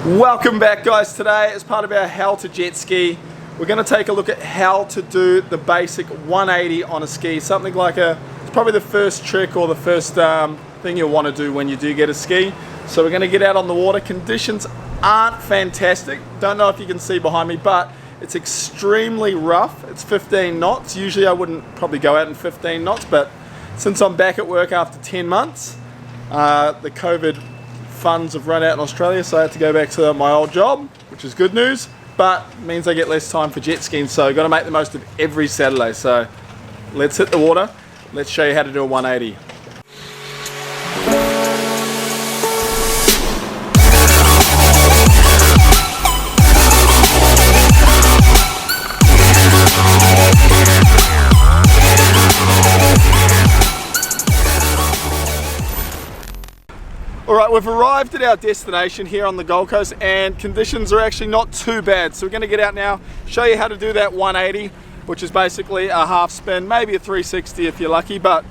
Welcome back, guys. Today, as part of our how to jet ski, we're going to take a look at how to do the basic 180 on a ski. Something like it's probably the first trick or the first thing you'll want to do when you do get a ski. So we're going to get out on the water. Conditions aren't fantastic. Don't know if you can see behind me, but it's extremely rough. It's 15 knots. Usually I wouldn't probably go out in 15 knots, but since I'm back at work after 10 months, the COVID funds have run out in Australia, so I had to go back to my old job, which is good news, but means I get less time for jet skiing, so I've got to make the most of every Saturday. So let's hit the water. Let's show you how to do a 180. Alright, we've arrived at our destination here on the Gold Coast and conditions are actually not too bad. So we're going to get out now, show you how to do that 180, which is basically a half spin, maybe a 360 if you're lucky. But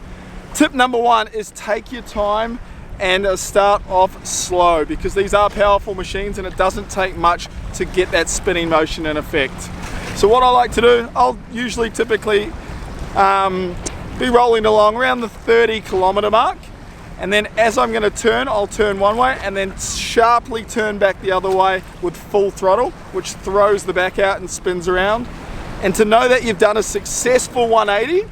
tip number one is take your time and start off slow, because these are powerful machines and it doesn't take much to get that spinning motion in effect. So what I like to do, I'll usually typically be rolling along around the 30 kilometer mark. And then as I'm going to turn, I'll turn one way and then sharply turn back the other way with full throttle, which throws the back out and spins around. And to know that you've done a successful 180,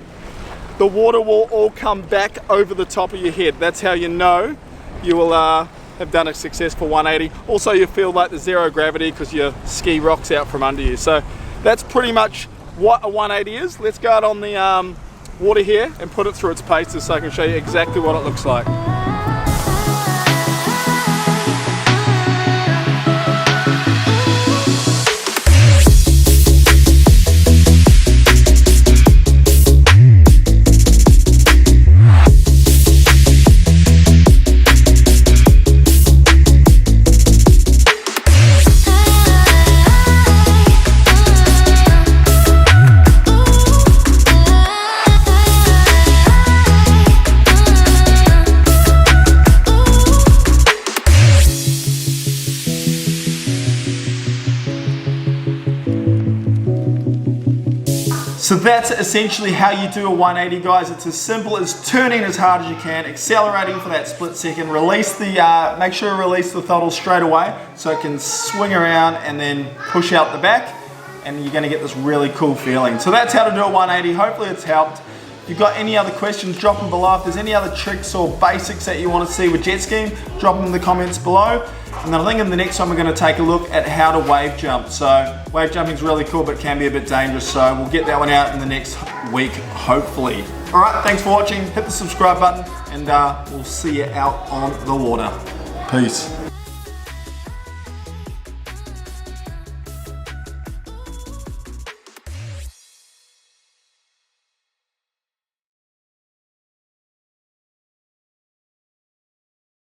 the water will all come back over the top of your head. That's how you know you will have done a successful 180. Also, you feel like there's zero gravity because your ski rocks out from under you. So that's pretty much what a 180 is. Let's go out on the water here and put it through its paces so I can show you exactly what it looks like. So that's essentially how you do a 180, guys. It's as simple as turning as hard as you can, accelerating for that split second, make sure you release the throttle straight away so it can swing around and then push out the back, and you're gonna get this really cool feeling. So that's how to do a 180. Hopefully it's helped. If you've got any other questions, drop them below. If there's any other tricks or basics that you want to see with jet skiing, drop them in the comments below. And then I think in the next one we're going to take a look at how to wave jump. So wave jumping is really cool, but can be a bit dangerous. So we'll get that one out in the next week, hopefully. All right, thanks for watching. Hit the subscribe button and we'll see you out on the water. Peace.